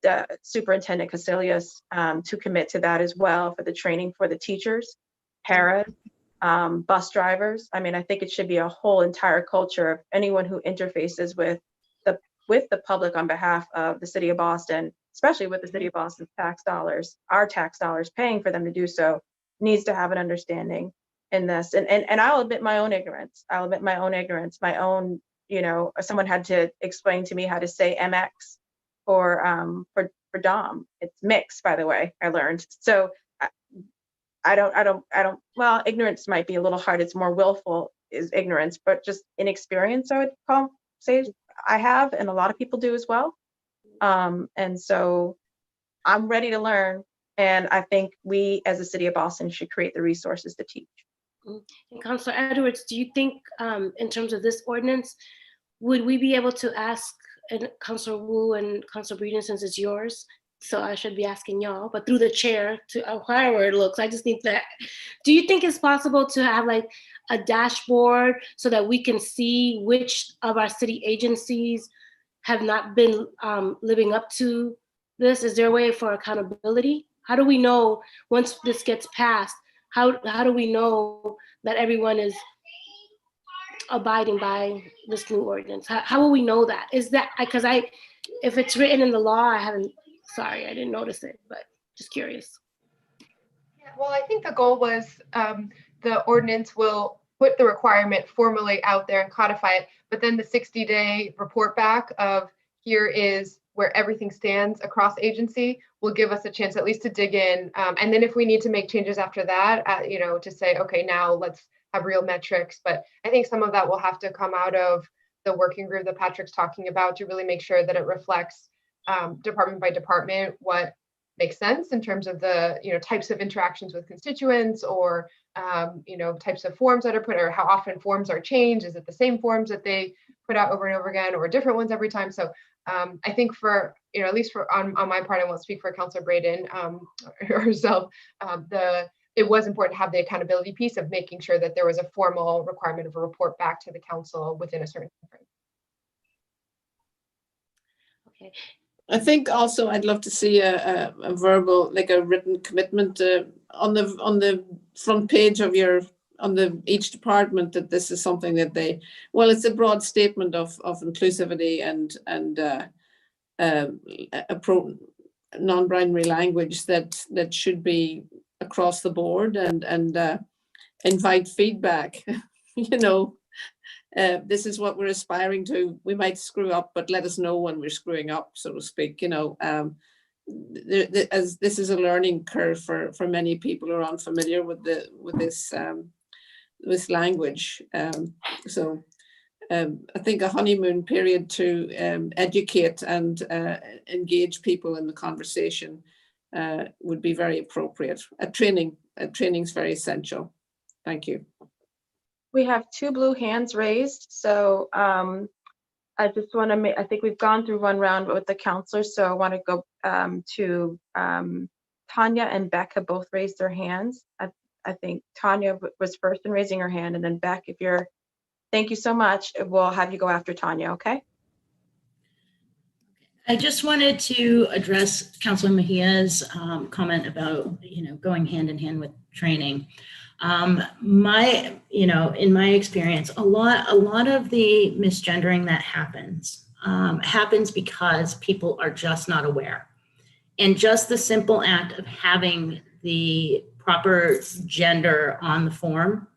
the Superintendent Casilius to commit to that as well for the training for the teachers, paras, bus drivers. I mean, I think it should be a whole entire culture of anyone who interfaces with the public on behalf of the city of Boston, especially with the city of Boston's tax dollars, our tax dollars paying for them to do so, needs to have an understanding in this. And I'll admit my own ignorance. My own, you know, someone had to explain to me how to say MX for Dom. It's mix, by the way, I learned. So I don't, well, ignorance might be a little hard. It's more willful is ignorance, but just inexperience, I would say I have, and a lot of people do as well. And so I'm ready to learn. And I think we as a city of Boston should create the resources to teach. And Councilor Edwards, do you think in terms of this ordinance, would we be able to ask Councilor Wu and Councilor Breeden, since it's yours? So I should be asking y'all, but through the chair to however it looks, I just need that. Do you think it's possible to have like a dashboard so that we can see which of our city agencies have not been living up to this? Is there a way for accountability? How do we know once this gets passed, how do we know that everyone is abiding by this new ordinance? How will we know that? Is that, because if it's written in the law, sorry, I didn't notice it, but just curious. Yeah, well, I think the goal was the ordinance will put the requirement formally out there and codify it, but then the 60-day report back of here is where everything stands across agency will give us a chance at least to dig in. And then if we need to make changes after that, you know, to say, okay, now let's have real metrics. But I think some of that will have to come out of the working group that Patrick's talking about to really make sure that it reflects department by department what makes sense in terms of the types of interactions with constituents, or types of forms that are put, or how often forms are changed. Is it the same forms that they put out over and over again, or different ones every time? So I think for at least for on my part, I won't speak for Councilor Braden herself. It was important to have the accountability piece of making sure that there was a formal requirement of a report back to the council within a certain time frame. Okay. I think also I'd love to see a verbal, like a written commitment on the front page of each department, that this is something that it's a broad statement of inclusivity and non-binary language that should be across the board, and invite feedback. This is what we're aspiring to. We might screw up, but let us know when we're screwing up, so to speak. As this is a learning curve for many people who are unfamiliar with this language. I think a honeymoon period to educate and engage people in the conversation would be very appropriate. Training is very essential. Thank you. We have 2 blue hands raised, so I just want to I think we've gone through one round with the counselors, so I want to go to Tanya and Beck have both raised their hands. I think Tanya was first in raising her hand, and then Beck, if you're, thank you so much. We'll have you go after Tanya, okay? I just wanted to address Councilor Mejia's comment about, going hand in hand with training. In my experience, a lot of the misgendering that happens because people are just not aware. And just the simple act of having the proper gender on the form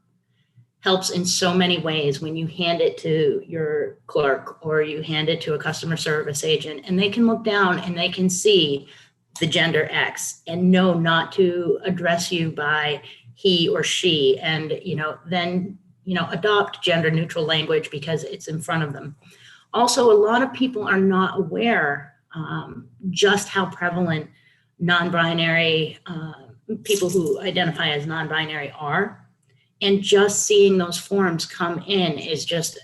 helps in so many ways when you hand it to your clerk or you hand it to a customer service agent, and they can look down and they can see the gender X and know not to address you by he or she, and then adopt gender neutral language because it's in front of them. Also, a lot of people are not aware just how prevalent non-binary people who identify as non-binary are. And just seeing those forms come in is just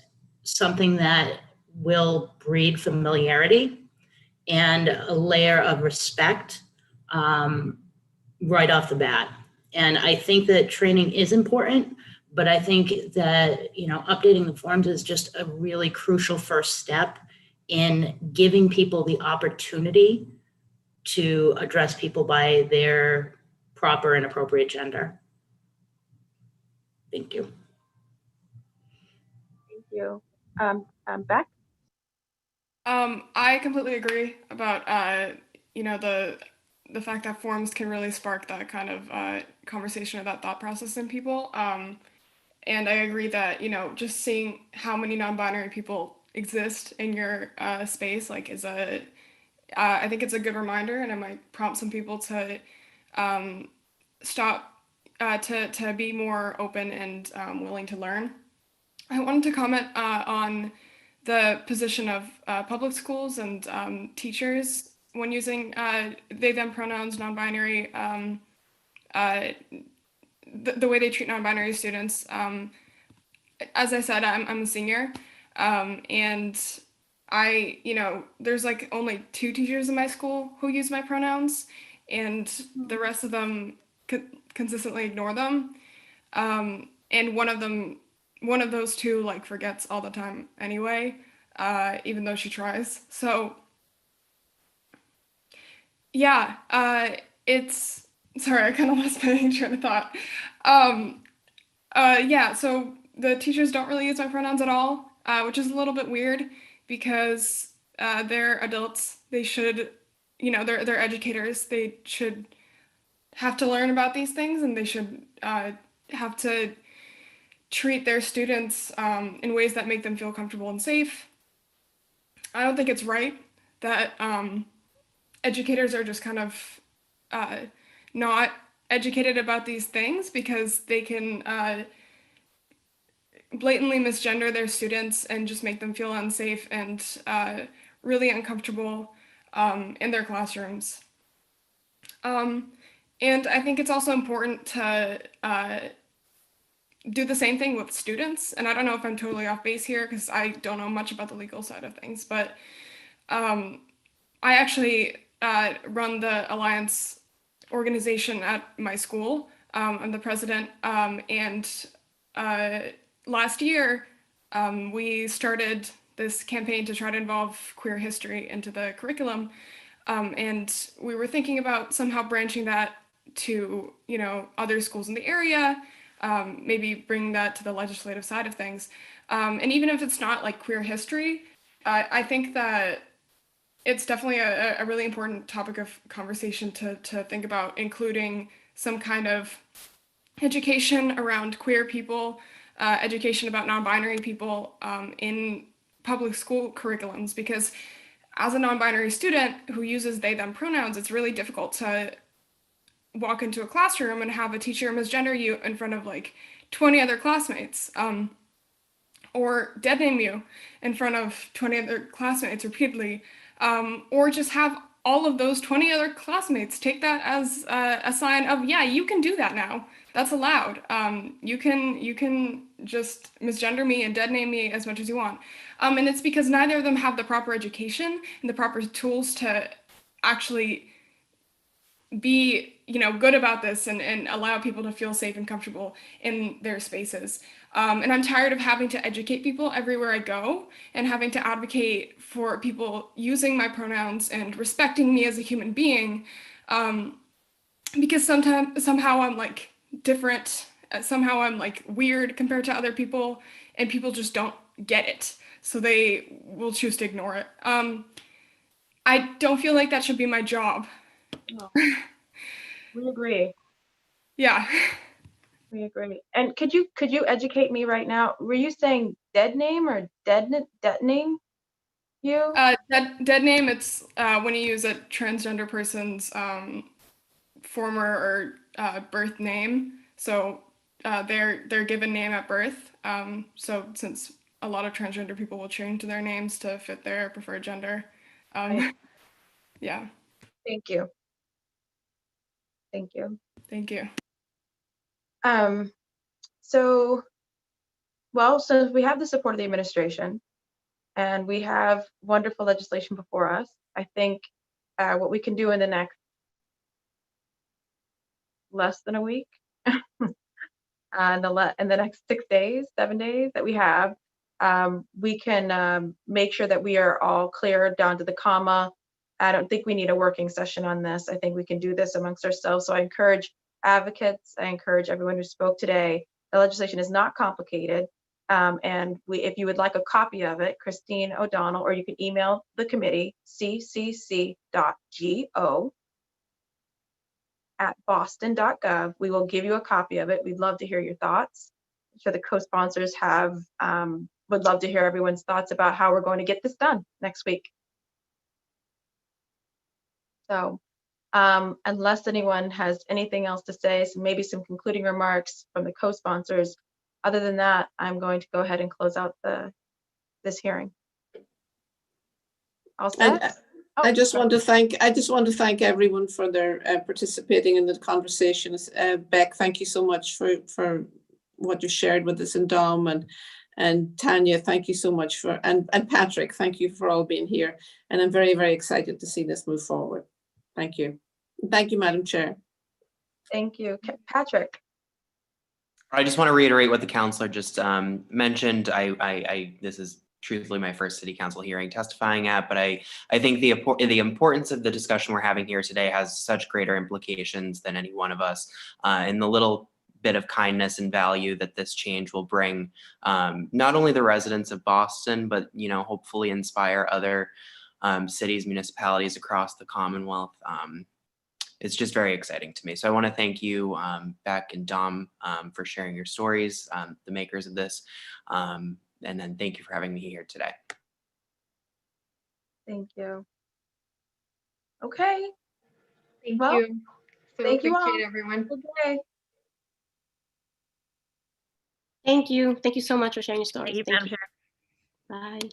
something that will breed familiarity and a layer of respect right off the bat. And I think that training is important, but I think that, updating the forms is just a really crucial first step in giving people the opportunity to address people by their proper and appropriate gender. Thank you. Thank you. Beck? I completely agree about, the fact that forms can really spark that kind of conversation or that thought process in people. And I agree that, just seeing how many non-binary people exist in your space, I think it's a good reminder, and it might prompt some people to stop, to be more open and willing to learn. I wanted to comment on the position of public schools and teachers when using they, them pronouns, non-binary, the way they treat non-binary students. As I said, I'm a senior, and there's only 2 teachers in my school who use my pronouns, and the rest of them consistently ignore them. And one of those 2 forgets all the time anyway, even though she tries. So yeah, sorry, I kind of lost my train of thought. Yeah, so the teachers don't really use my pronouns at all, which is a little bit weird because they're adults. They should, they're educators. They should have to learn about these things, and they should have to treat their students in ways that make them feel comfortable and safe. I don't think it's right that educators are just kind of not educated about these things because they can blatantly misgender their students and just make them feel unsafe and really uncomfortable in their classrooms. And I think it's also important to do the same thing with students. And I don't know if I'm totally off base here because I don't know much about the legal side of things, but I actually run the Alliance organization at my school. I'm the president, and last year we started this campaign to try to involve queer history into the curriculum, and we were thinking about somehow branching that to, you know, other schools in the area, maybe bring that to the legislative side of things, and even if it's not like queer history, I think that it's definitely a really important topic of conversation to think about, including some kind of education around queer people, education about non-binary people in public school curriculums, because as a non-binary student who uses they, them pronouns, it's really difficult to walk into a classroom and have a teacher misgender you in front of like 20 other classmates, or dead name you in front of 20 other classmates repeatedly, or just have all of those 20 other classmates take that as a sign of, yeah, you can do that now. That's allowed. You can just misgender me and dead name me as much as you want. And it's because neither of them have the proper education and the proper tools to actually be, you know, good about this and allow people to feel safe and comfortable in their spaces. And I'm tired of having to educate people everywhere I go and having to advocate for people using my pronouns and respecting me as a human being, because somehow I'm like different, somehow I'm like weird compared to other people, and people just don't get it, so they will choose to ignore it. I don't feel like that should be my job. No. We agree. Yeah. We agree. And could you educate me right now? Were you saying dead name or deadening you? Dead name, it's when you use a transgender person's former or birth name. So their given name at birth. So since a lot of transgender people will change their names to fit their preferred gender. Right. Yeah. Thank you. Thank you. Thank you. So we have the support of the administration and we have wonderful legislation before us, I think what we can do in the next less than a week, and in the next 6 days, 7 days that we have, we can make sure that we are all clear down to the comma. I don't think we need a working session on this. I think we can do this amongst ourselves. So I encourage advocates, I encourage everyone who spoke today. The legislation is not complicated. And if you would like a copy of it, Christine O'Donnell, or you can email the committee, ccc.go@boston.gov. We will give you a copy of it. We'd love to hear your thoughts. I'm sure the co-sponsors would love to hear everyone's thoughts about how we're going to get this done next week. So unless anyone has anything else to say, so maybe some concluding remarks from the co-sponsors. Other than that, I'm going to go ahead and close out this hearing. All set? I just want to thank everyone for their participating in the conversations. Beck, thank you so much for what you shared with us, and Dom and Tanya, thank you so much and Patrick, thank you for all being here. And I'm very, very excited to see this move forward. Thank you. Thank you, Madam Chair. Thank you. Patrick. I just want to reiterate what the counselor just mentioned. This is truthfully my first city council hearing testifying at, but I think the importance of the discussion we're having here today has such greater implications than any one of us, and the little bit of kindness and value that this change will bring, not only the residents of Boston, but hopefully inspire other cities, municipalities across the Commonwealth. It's just very exciting to me. So I want to thank you, Beck and Dom, for sharing your stories, the makers of this, and then thank you for having me here today. Thank you. Okay. Thank you. So Thank you all. everyone. Okay. Thank you. Thank you so much for sharing your stories. Thank you, Thank Madam you. Chair. Bye.